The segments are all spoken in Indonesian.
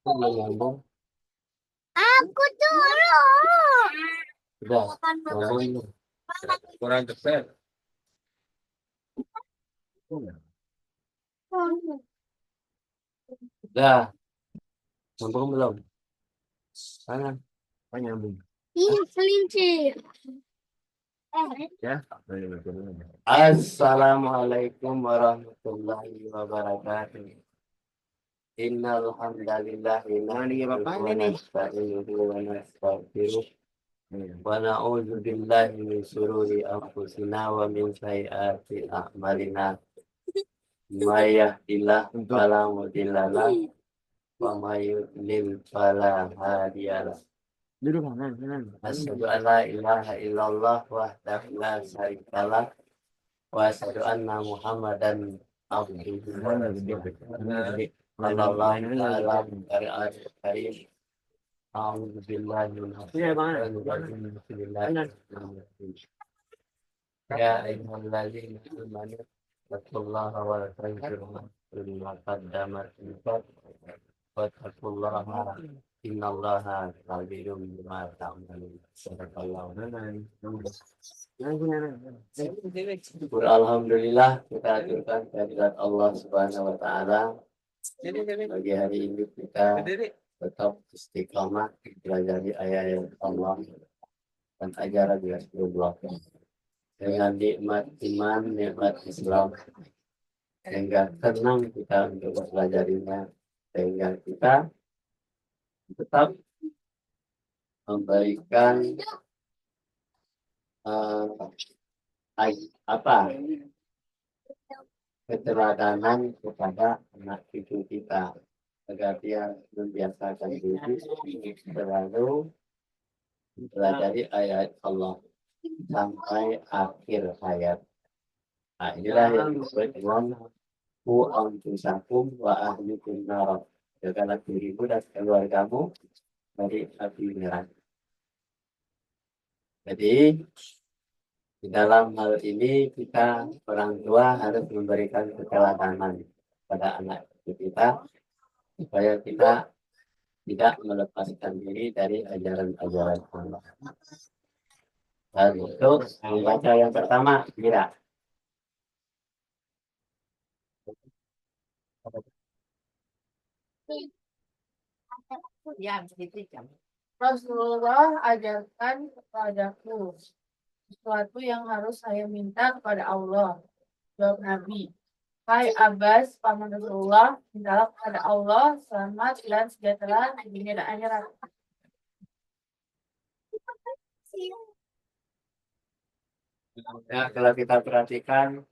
Belum nyambung. Aku dulu. Udah, nyambung. Kurang dekat. Udah, nyambung belum? Mana? Oh, nyambung. Ini kelinci. Ya. Assalamualaikum warahmatullahi wabarakatuh. Innal hamdalillah nasta'inuhu wa nastaghfiruh wa na'udzu billahi min shururi anfusina wa min sayyiati a'malina. May yahdihillahu fala mudilla lahu wa may yudlil fala hadiya lahu. Asyhadu an la ilaha illallah wahdahu la syarika lah wa asyhadu anna Muhammadan abduhu wa rasuluh. Sallallahu ta'ala alaihi karim. A'udzu billahi minasyaitonir rajim. Bismillahirrahmanirrahim. Ya ayyuhalladzina amanu taqullaha wa tanzuru nafsun ma qaddamat lighad wa taqullaha innallaha khabirum bima ta'malun. Sadaqallahu Alhamdulillah, kita aturkan kehadirat Allah Subhanahu wa taala. Pagi hari ini kita tetap istiqamah mempelajari ayat Allah dan ajaran Rasulullah dengan nikmat iman, nikmat Islam, sehingga tenang kita untuk mempelajarinya, sehingga kita tetap memberikan keteladanan kepada anak cucu kita agar dia membiasakan diri selalu mempelajari ayat Allah sampai akhir hayat. Nah, inilah yang disebut dengan ku anfusakum wa ahlikum nar. Jagalah dirimu dan keluargamu dari api neraka. Jadi di dalam hal ini kita orang tua harus memberikan keteladanan pada anak kita supaya kita tidak melepaskan diri dari ajaran-ajaran Allah. Dan untuk membaca yang pertama, kira. Rasulullah ajarkan kepadaku sesuatu yang harus saya minta kepada Allah. Jawab Nabi, hai Abbas, paman Rasulullah, mintalah kepada Allah selamat dan sejahtera di dunia dan akhirat. Ya, kalau kita perhatikan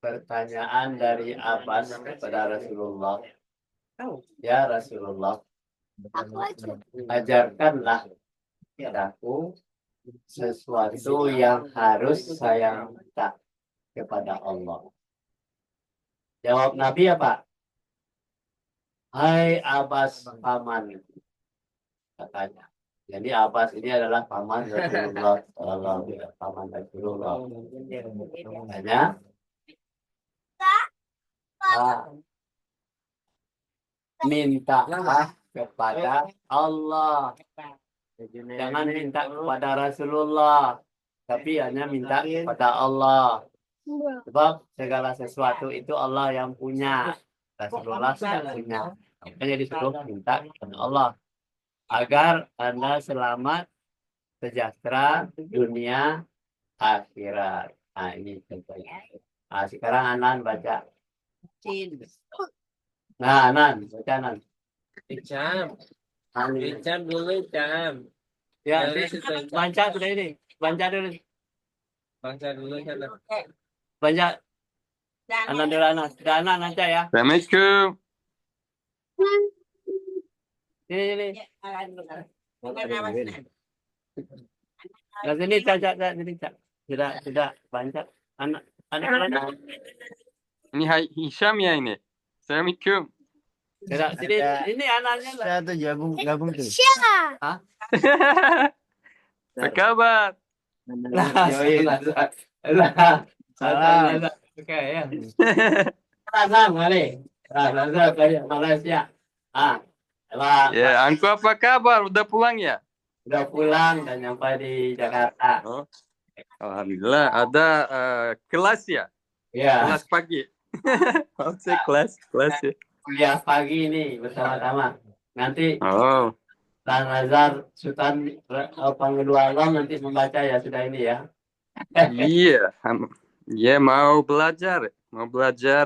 pertanyaan dari Abbas kepada Rasulullah. Ya Rasulullah, ajarkanlah padaku sesuatu yang harus saya minta kepada Allah. Jawab Nabi apa? Hai Abbas paman, katanya. Jadi Abbas ini adalah paman Rasulullah, paman Rasulullah. Katanya, mintalah kepada Allah. Jangan minta kepada Rasulullah, tapi hanya minta kepada Allah. Sebab segala sesuatu itu Allah yang punya, Rasulullah tidak punya. Makanya disuruh minta kepada Allah agar Anda selamat, sejahtera dunia akhirat. Nah, ini contohnya. Nah, sekarang Anan baca. Nah, Anan baca Anan. Icam dulu, Icam. Ya, baca sudah ini. Baca dulu. Baca dulu sana. Baca. Anan dulu Anan. Sudah Anan baca ya. Assalamualaikum. Ini. Nah, sini caca sini caca. Sudah baca. Anak. Ini Hai Hisham ya ini. Assalamualaikum. Sudah sini. Ini anaknya lah. Saya tuh gabung tuh. Hah? Apa kabar? Salam. Oke ya. Nazar kali. Nazar dari Malaysia. Lah, Ya, Anko apa kabar? Udah pulang ya? udah pulang dan nyampe di Jakarta. Oh, alhamdulillah. Ada kelas ya? Ya, Kelas pagi. Maksudnya kelas ya. kuliah pagi ini bersama-sama. Nanti Oh, Bang Nazar Sultan Pangedua Alam nanti membaca ya sudah ini ya. iya. Ya mau belajar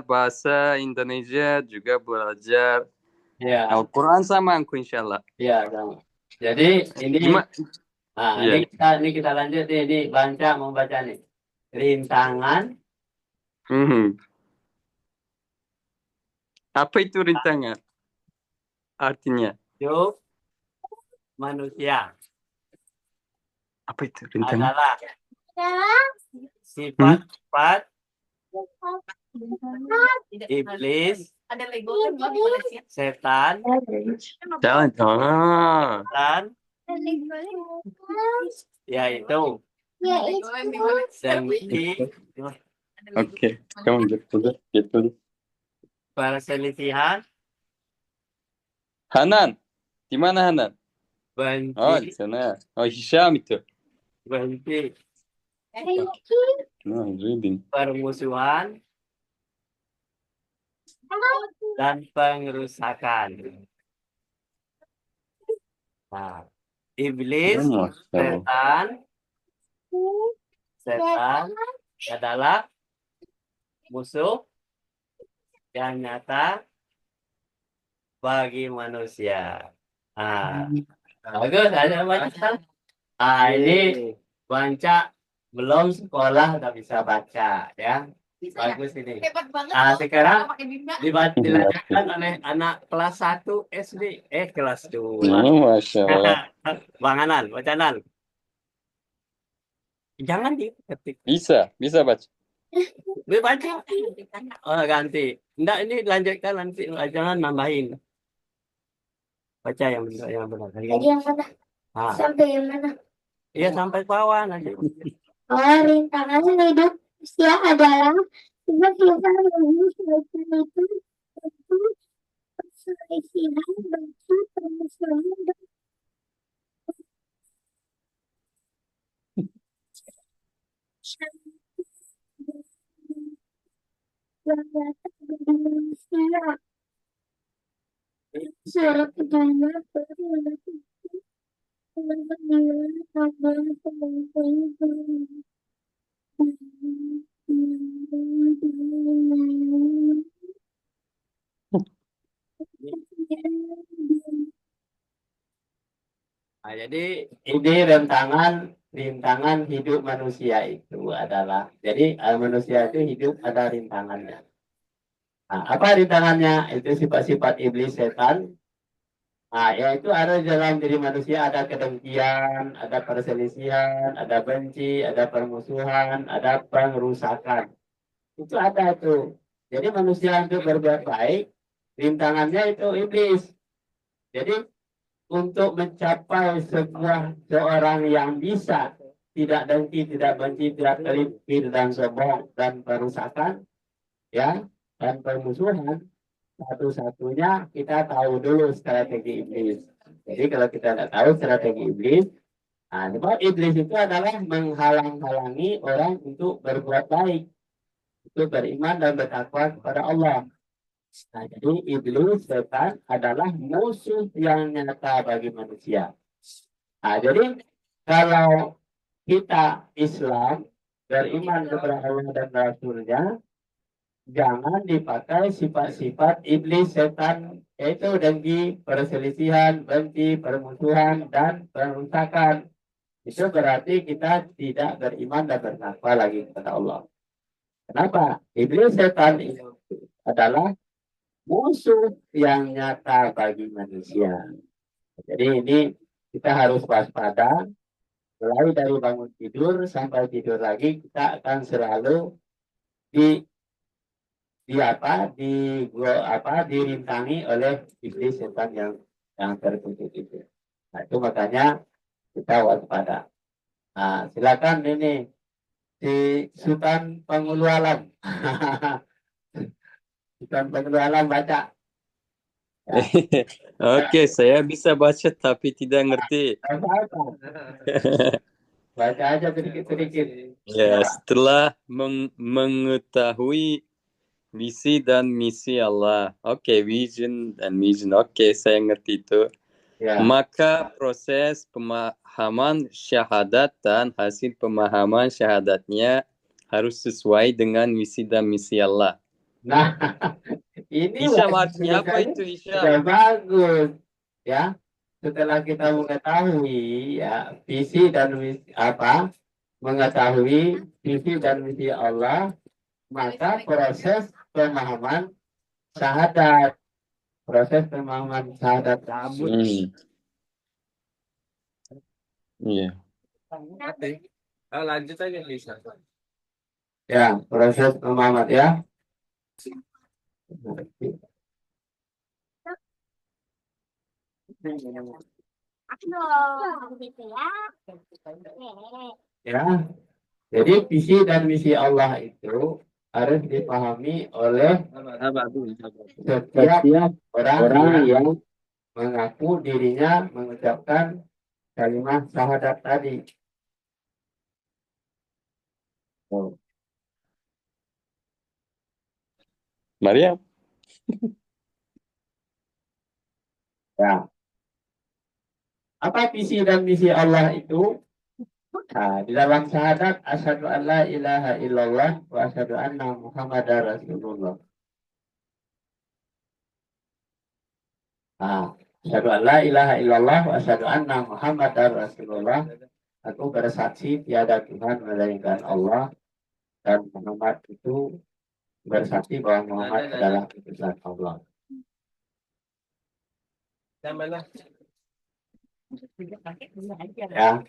bahasa Indonesia juga belajar Ya, Al-Quran sama Anko insyaallah. ya, sama. Jadi ini, Gimana? Iya. kita lanjut nih, ini baca mau baca nih. Rintangan Mhm. Apa itu rintangan? Artinya hidup manusia apa itu rintangan? adalah sifat-sifat iblis, Ada Lego kan mau dikoleksi. setan, Jangan. Oh. dan yaitu Lego yang dikoleksi. dengki, Oke. Kamu gitu. perselisihan, Hanan. Di mana Hanan? Oh, di benci, sana. Oh, Hisham itu. benci, No, I'm reading. permusuhan, dan pengerusakan. Nah, iblis, Oh, Masya Allah. setan adalah musuh yang nyata bagi manusia. Bagus, ada baca. Ini baca belum sekolah udah bisa baca ya. Bagus ini. Hebat banget. Sekarang Pakai bimba. dilanjutkan oleh anak kelas 1 SD, kelas 2. Oh, Masya Allah. Bang Anan, baca Anan. Jangan diketik. Bisa baca. Baca. Oh, ganti. Enggak, ini lanjutkan nanti. Jangan nambahin. Baca yang benar. Tadi yang mana? Sampai yang mana? Iya, sampai bawah nanti. Rintangan hidup manusia adalah sifat-sifat itu perselisihan, benci, permusuhan, dan yang nyata bagi manusia. Surat kedua baru menentukan pengadilan pada pemerintahan. Jadi ini rintangan hidup manusia itu adalah, jadi manusia itu hidup ada rintangannya. Apa rintangannya? Itu sifat-sifat iblis setan. Yaitu ada dalam diri manusia, ada kedengkian, ada perselisihan, ada benci, ada permusuhan, ada pengerusakan. Itu ada tuh. Jadi manusia untuk berbuat baik, rintangannya itu iblis. Jadi untuk mencapai seorang yang bisa tidak dengki, tidak benci, tidak terikir dan sombong dan perusakan, ya, dan permusuhan, satu-satunya kita tahu dulu strategi iblis. Jadi kalau kita tidak tahu strategi iblis, sebab iblis itu adalah menghalang-halangi orang untuk berbuat baik, untuk beriman dan bertakwa kepada Allah. Jadi iblis setan adalah musuh yang nyata bagi manusia. Jadi kalau kita Islam beriman kepada Allah dan Rasulnya, jangan dipakai sifat-sifat iblis setan, yaitu dengki, perselisihan, benci, permusuhan, dan perusakan. Itu berarti kita tidak beriman dan bertakwa lagi kepada Allah. Kenapa? Iblis setan itu adalah musuh yang nyata bagi manusia. Jadi ini kita harus waspada. Mulai dari bangun tidur sampai tidur lagi, kita akan selalu dirintangi oleh iblis setan yang tertutup itu. Itu makanya kita waspada. Silakan ini si Sultan Penghulu Alam. Sultan Penghulu Alam baca. Ya. Oke, saya bisa baca tapi tidak ngerti. Apa-apa. Baca aja sedikit-sedikit. Ya, setelah mengetahui visi dan misi Allah. Oke, vision dan mission. Oke, saya ngerti itu. Ya. Maka proses pemahaman syahadat dan hasil pemahaman syahadatnya harus sesuai dengan visi dan misi Allah. Nah, ini Hisham bagus artinya apa tulisannya itu sudah Hisham? bagus. Ya, setelah kita mengetahui ya visi dan misi apa, mengetahui visi dan misi Allah, maka proses pemahaman syahadat, proses pemahaman syahadat tersebut. Iya. Oh, lanjut aja bisa. Ya, proses pemahaman ya. Gitu ya. Ya, jadi visi dan misi Allah itu harus dipahami oleh setiap orang yang mengaku dirinya mengucapkan kalimat syahadat tadi. Maria. Ya. Apa visi dan misi Allah itu? Nah, di dalam syahadat asyhadu an la ilaha illallah wa asyhadu anna muhammadar rasulullah. Nah, asyhadu an la ilaha illallah wa asyhadu anna muhammadar rasulullah. Aku bersaksi tiada Tuhan melainkan Allah dan Muhammad itu bersaksi bahwa Muhammad adalah utusan Allah. Yang mana? Ya,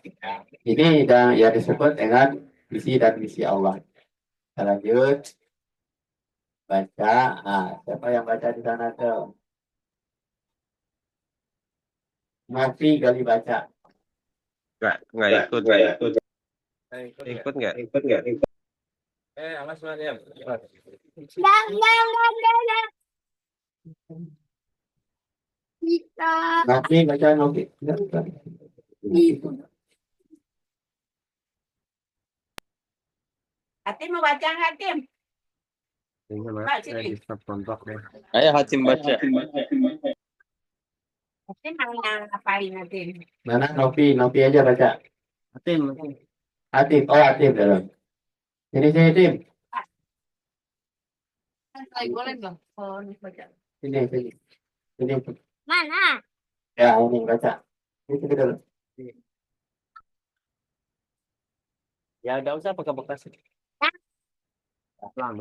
ini yang disebut dengan visi dan misi Allah. Kita lanjut baca. Nah, siapa yang baca di sana tuh? Novi kali baca. Nggak ikut. Ikut nggak? Awas Mariam. Enggak. Kita. Novi baca Novi. Hatim mau baca nggak, Hatim? Ayo Hatim baca. Hatim mau ngapain, Hatim? Mana Novi? Novi aja baca. Atim. Oh Atim dalam. Sini Tim. Boleh nggak? Kalau baca. Sini. Mana? Ya ini baca. Ini dulu. Ya udah usah pakai bekas. Pelan.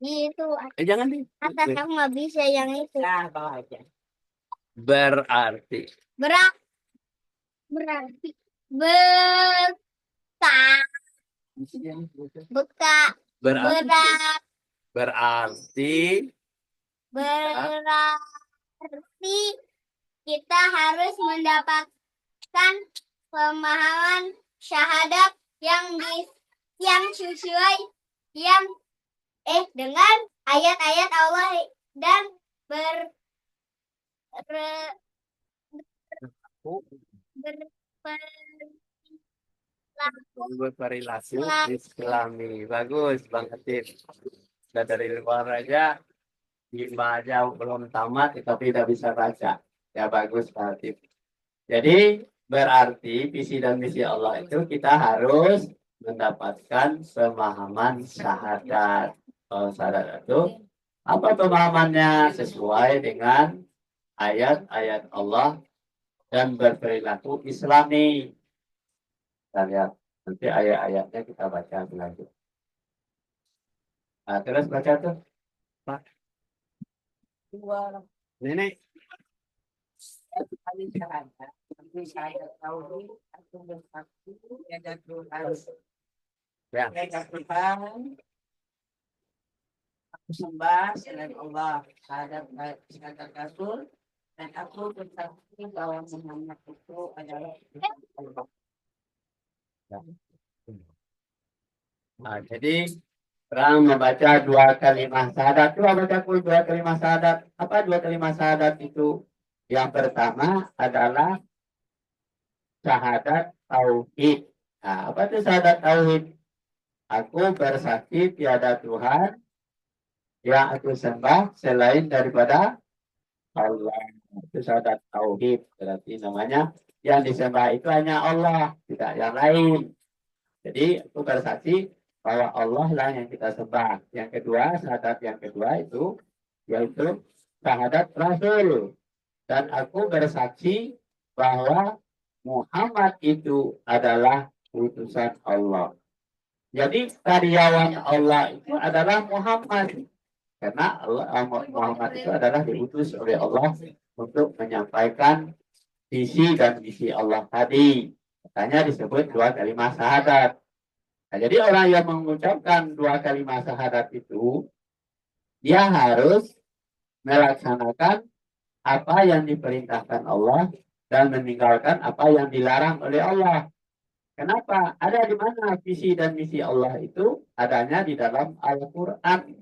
Gitu. Jangan nih. Atas aku nggak bisa yang itu. Nah, bawa aja. Berarti. Berarti beka Berarti berarti kita harus mendapatkan pemahaman syahadat yang sesuai dengan ayat-ayat Allah dan berperilaku Islami. Bagus Bang Atif. Sudah dari luar aja, Bimba aja belum tamat tapi tidak bisa baca. Ya bagus Bang Atif. Jadi berarti visi dan misi Allah itu kita harus mendapatkan pemahaman syahadat. Kalau syahadat itu apa pemahamannya sesuai dengan ayat-ayat Allah dan berperilaku Islami. Kita lihat nanti ayat-ayatnya kita baca lagi. Nah, terus baca tuh, Pak. Nenek. Kali syahadat, tapi saya tahu aku bersaksi ada Tuhan. Ya. Ada Tuhan. Aku sembah selain Allah, syahadat Rasul, dan aku bersaksi bahwa Muhammad itu adalah Allah. Nah, jadi orang membaca dua kalimat syahadat. Coba baca pun dua kalimat syahadat. Apa dua kalimat syahadat itu? Yang pertama adalah syahadat tauhid. Nah, apa itu syahadat tauhid? Aku bersaksi tiada Tuhan yang aku sembah selain daripada Allah. Itu syahadat tauhid. Berarti namanya yang disembah itu hanya Allah, tidak yang lain. Jadi aku bersaksi bahwa Allah lah yang kita sembah. Yang kedua, syahadat yang kedua itu yaitu syahadat Rasul. Dan aku bersaksi bahwa Muhammad itu adalah utusan Allah. Jadi karyawan Allah itu adalah Muhammad. Karena Muhammad itu adalah diutus oleh Allah untuk menyampaikan visi dan misi Allah tadi. Makanya disebut dua kalimat syahadat. Nah, jadi orang yang mengucapkan dua kalimat syahadat itu, dia harus melaksanakan apa yang diperintahkan Allah dan meninggalkan apa yang dilarang oleh Allah. Kenapa? Ada di mana visi dan misi Allah itu? Adanya di dalam Al-Quran.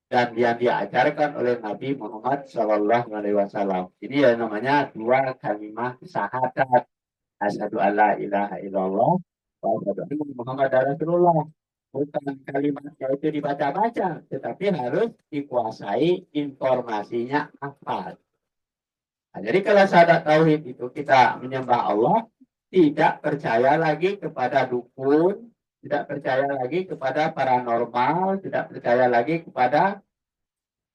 Dan yang diajarkan oleh Nabi Muhammad SAW. Ini yang namanya dua kalimat syahadat. Asyhadu alla ilaha illallah wa asyhadu anna Muhammadar Rasulullah. Bukan kalimatnya itu dibaca-baca, tetapi harus dikuasai informasinya apa. Nah, jadi kalau syahadat tauhid itu kita menyembah Allah, tidak percaya lagi kepada dukun, tidak percaya lagi kepada paranormal, tidak percaya lagi kepada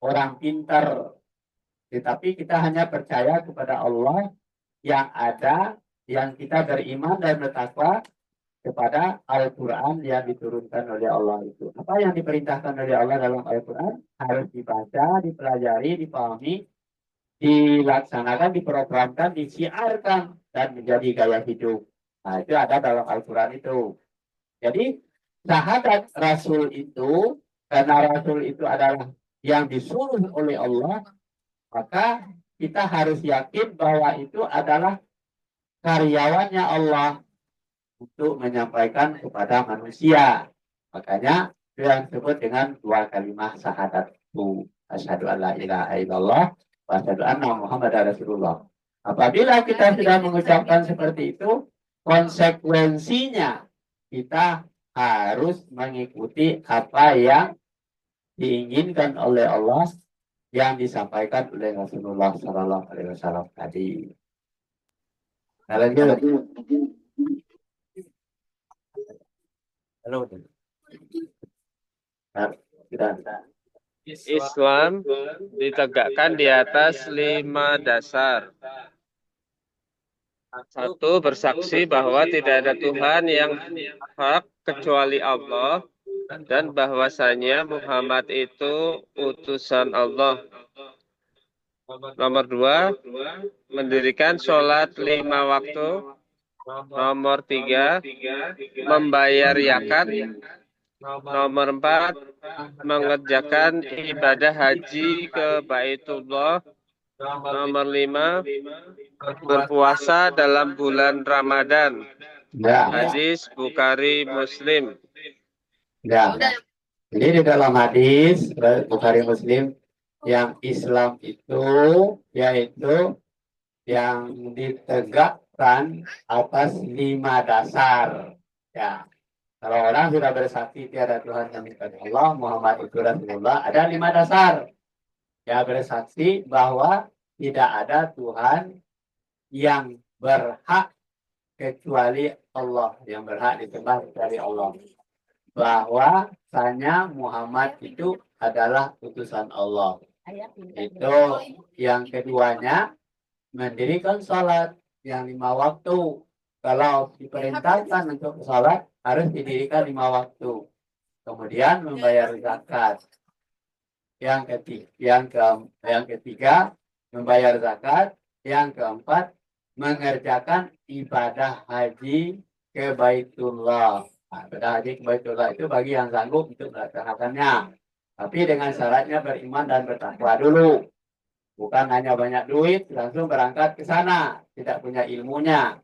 orang pintar. Tetapi kita hanya percaya kepada Allah yang ada, yang kita beriman dan bertakwa kepada Al-Quran yang diturunkan oleh Allah itu. Apa yang diperintahkan oleh Allah dalam Al-Quran harus dibaca, dipelajari, dipahami, dilaksanakan, diprogramkan, disiarkan, dan menjadi gaya hidup. Nah, itu ada dalam Al-Quran itu. Jadi, syahadat Rasul itu, karena Rasul itu adalah yang disuruh oleh Allah, maka kita harus yakin bahwa itu adalah karyawannya Allah untuk menyampaikan kepada manusia. Makanya itu yang disebut dengan dua kalimat syahadat itu. Asyhadu alla ilaha illallah wa asyhadu anna Muhammadar Rasulullah. Apabila kita sudah mengucapkan seperti itu, konsekuensinya kita harus mengikuti apa yang diinginkan oleh Allah yang disampaikan oleh Rasulullah SAW tadi. Lanjut. Halo. Islam ditegakkan di atas 5 dasar. Satu, bersaksi bahwa tidak ada Tuhan yang hak kecuali Allah dan bahwasanya Muhammad itu utusan Allah. Nomor 2, mendirikan sholat 5 waktu. Nomor 3, membayar zakat. Nomor 4, mengerjakan ibadah haji ke Baitullah. Nomor 5, berpuasa dalam bulan Ramadan. Hadis Bukhari Muslim. Ya. Jadi di dalam hadis Bukhari Muslim, yang Islam itu yaitu yang ditegakkan atas 5 dasar. Ya. Kalau orang sudah bersaksi tiada Tuhan yang kecuali Allah, Muhammad itu Rasulullah, ada 5 dasar. Ya, bersaksi bahwa tidak ada Tuhan yang berhak kecuali Allah, yang berhak disembah kecuali Allah. Bahwasanya Muhammad itu adalah utusan Allah. Itu yang keduanya, mendirikan sholat yang 5 waktu. Kalau diperintahkan untuk sholat, harus didirikan 5 waktu. Kemudian membayar zakat. Yang ketiga, membayar zakat. Yang keempat, mengerjakan ibadah haji ke Baitullah. Nah, ibadah haji ke Baitullah itu bagi yang sanggup untuk melaksanakannya. Tapi dengan syaratnya beriman dan bertakwa dulu. Bukan hanya banyak duit, langsung berangkat ke sana. Tidak punya ilmunya.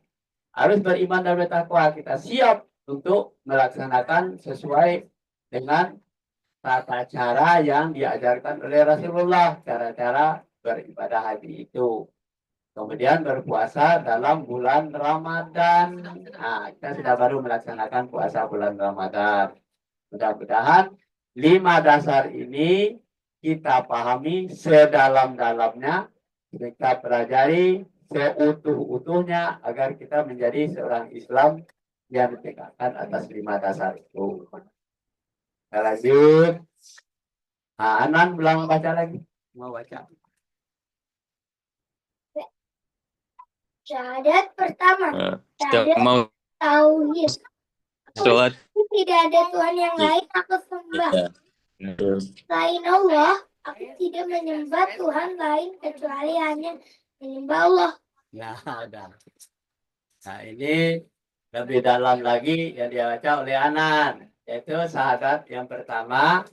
Harus beriman dan bertakwa. Kita siap untuk melaksanakan sesuai dengan tata cara yang diajarkan oleh Rasulullah, cara-cara beribadah haji itu. Kemudian berpuasa dalam bulan Ramadan. Nah, kita sudah baru melaksanakan puasa bulan Ramadan. Mudah-mudahan 5 dasar ini kita pahami sedalam-dalamnya, kita pelajari seutuh-utuhnya agar kita menjadi seorang Islam yang ditegakkan atas 5 dasar itu. Kita lanjut. Nah, Anan belum baca lagi. Mau baca. Syahadat pertama. Kita mau Tauhid. sholat. Tidak ada Tuhan yang lain aku sembah. Ya. Selain Allah, aku tidak menyembah Tuhan lain kecuali hanya menyembah Allah. Nah, ada. Nah, ini lebih dalam lagi yang dibaca oleh Anan, yaitu syahadat yang pertama,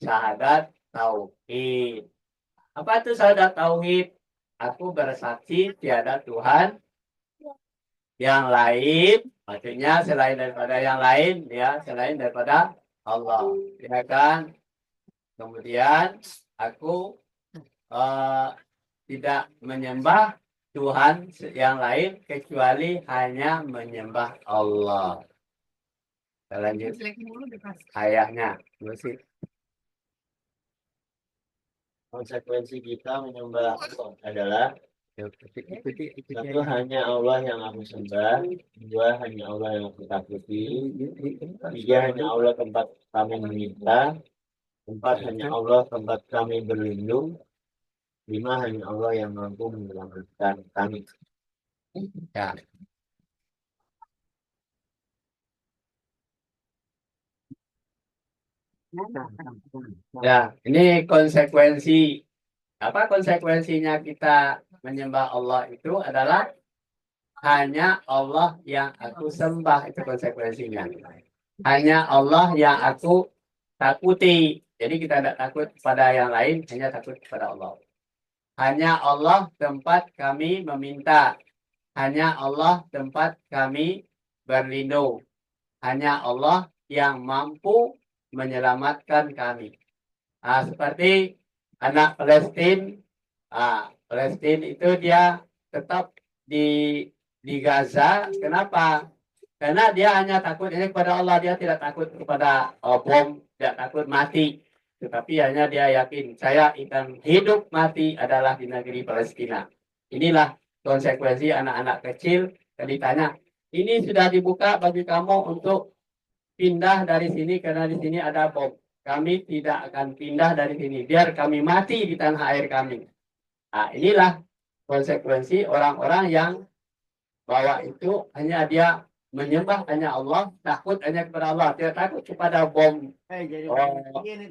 syahadat tauhid. Apa itu syahadat tauhid? Aku bersaksi tiada Tuhan yang lain, maksudnya selain daripada yang lain, ya, selain daripada Allah, ya kan? Kemudian aku tidak menyembah Tuhan yang lain kecuali hanya menyembah Allah. Kita lanjut ayahnya. Musik. Konsekuensi kita menyembah Allah adalah satu, hanya Allah yang aku sembah; dua, hanya Allah yang aku takuti; tiga, hanya Allah tempat kami meminta; empat, hanya Allah tempat kami berlindung; lima, hanya Allah yang mampu menyelamatkan kami. Ya. Ya, ini konsekuensi. Apa konsekuensinya kita menyembah Allah itu adalah hanya Allah yang aku sembah, itu konsekuensinya. Hanya Allah yang aku takuti. Jadi kita tidak takut pada yang lain, hanya takut kepada Allah. Hanya Allah tempat kami meminta. Hanya Allah tempat kami berlindung. Hanya Allah yang mampu menyelamatkan kami. Nah, seperti anak Palestina. Palestina itu dia tetap di Gaza. Kenapa? Karena dia hanya takut ini kepada Allah. Dia tidak takut kepada bom, tidak takut mati. Tetapi hanya dia yakin, saya akan hidup mati adalah di negeri Palestina. Inilah konsekuensi anak-anak kecil yang ditanya, ini sudah dibuka bagi kamu untuk pindah dari sini karena di sini ada bom. Kami tidak akan pindah dari sini. Biar kami mati di tanah air kami. Nah, inilah konsekuensi orang-orang yang bahwa itu hanya dia menyembah hanya Allah, takut hanya kepada Allah, tidak takut kepada bom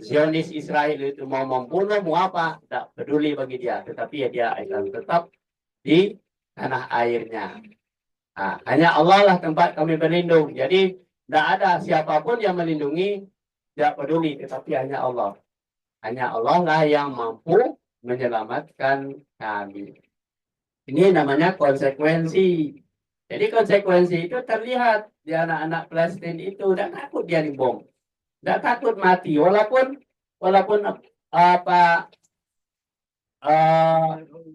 Zionis Israel itu mau membunuh, mau apa, tidak peduli bagi dia. Tetapi ya dia akan tetap di tanah airnya. Nah, hanya Allah lah tempat kami berlindung. Jadi tidak ada siapapun yang melindungi, tidak peduli, tetapi hanya Allah. Hanya Allah lah yang mampu menyelamatkan kami. Ini namanya konsekuensi. Jadi konsekuensi itu terlihat di anak-anak Palestina itu. Tidak takut dia dibom. Tidak takut mati. Walaupun apa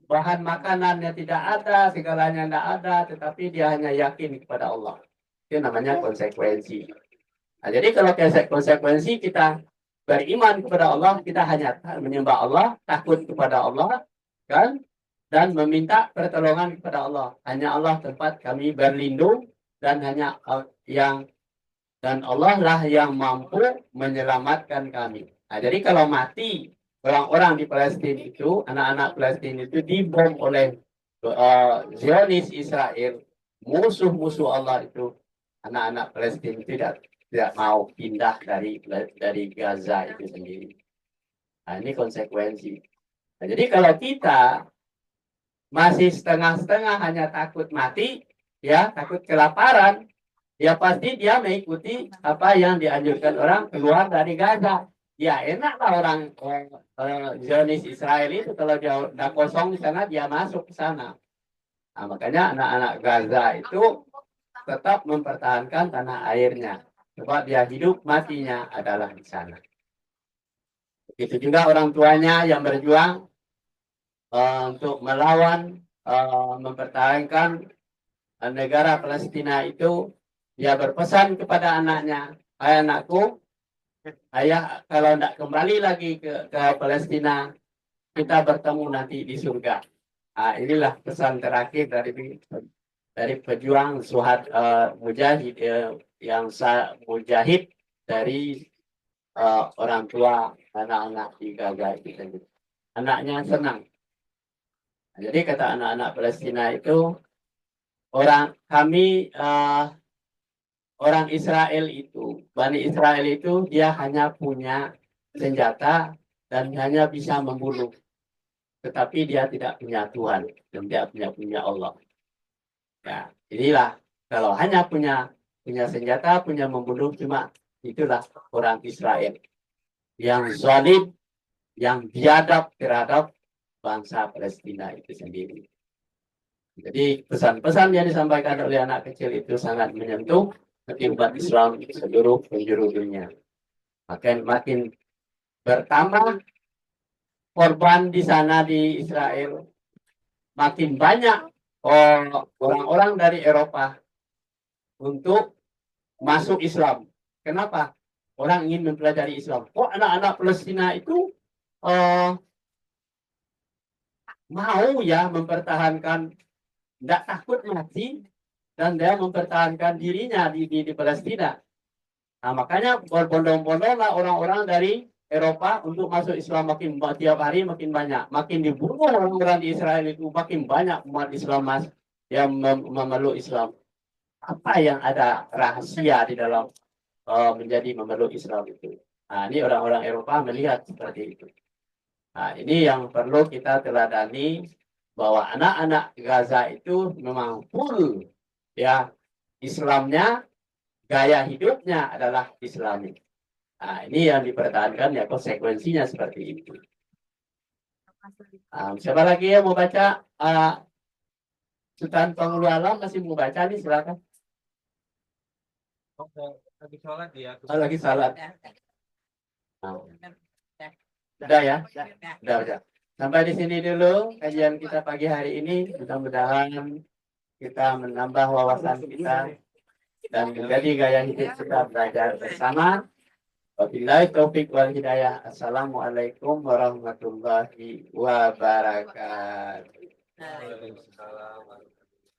bahan makanannya tidak ada, segalanya tidak ada, tetapi dia hanya yakin kepada Allah. Itu namanya konsekuensi. Nah, jadi kalau konsekuensi kita beriman kepada Allah, kita hanya menyembah Allah, takut kepada Allah, kan? Dan meminta pertolongan kepada Allah. Hanya Allah tempat kami berlindung dan hanya dan Allah lah yang mampu menyelamatkan kami. Nah, jadi kalau mati orang-orang di Palestina itu, anak-anak Palestina itu dibom oleh Zionis Israel, musuh-musuh Allah itu, anak-anak Palestina tidak mau pindah dari Gaza itu sendiri. Nah, ini konsekuensi. Nah, jadi kalau kita masih setengah-setengah hanya takut mati, ya takut kelaparan, ya pasti dia mengikuti apa yang dianjurkan orang keluar dari Gaza. Ya enaklah orang Zionis Israel itu kalau dia udah kosong di sana dia masuk ke sana. Nah, makanya anak-anak Gaza itu tetap mempertahankan tanah airnya. Sebab dia hidup matinya adalah di sana. Begitu juga orang tuanya yang berjuang untuk melawan, mempertahankan negara Palestina itu, dia berpesan kepada anaknya, "Hai anakku, ayah kalau tidak kembali lagi ke Palestina, kita bertemu nanti di surga." Inilah pesan terakhir dari pejuang mujahid mujahid dari orang tua anak-anak di Gaza itu. Anaknya senang. Jadi kata anak-anak Palestina itu, kami orang Israel itu, Bani Israel itu, dia hanya punya senjata dan hanya bisa membunuh. Tetapi dia tidak punya Tuhan dan dia punya Allah. Ya, inilah kalau hanya punya senjata, punya membunuh, cuma itulah orang Israel yang zalim, yang biadab terhadap bangsa Palestina itu sendiri. Jadi pesan-pesan yang disampaikan oleh anak kecil itu sangat menyentuh hati umat Islam seluruh penjuru dunia. Makin bertambah korban di sana di Israel, makin banyak orang-orang dari Eropa untuk masuk Islam. Kenapa? Orang ingin mempelajari Islam. Kok anak-anak Palestina itu mau ya mempertahankan, tidak takut mati, dan dia mempertahankan dirinya di Palestina. Nah, makanya berbondong-bondonglah orang-orang dari Eropa untuk masuk Islam, makin tiap hari makin banyak. Makin dibunuh orang-orang di Israel itu, makin banyak umat Islam yang memeluk Islam. Apa yang ada rahasia di dalam menjadi memeluk Islam itu? Nah, ini orang-orang Eropa melihat seperti itu. Nah, ini yang perlu kita teladani, bahwa anak-anak Gaza itu memang full ya Islamnya, gaya hidupnya adalah Islami. Nah, ini yang dipertahankan ya, konsekuensinya seperti itu. Siapa lagi yang mau baca? Sultan Penghulu Alam masih mau baca nih, silakan. Lagi sholat ya. Lagi salat. Udah ya? Udah. Sampai di sini dulu kajian kita pagi hari ini. Mudah-mudahan kita menambah wawasan kita dan menjadi gaya hidup kita belajar bersama. Wabillahi taufik wal hidayah. Assalamualaikum warahmatullahi wabarakatuh. Waalaikumsalam.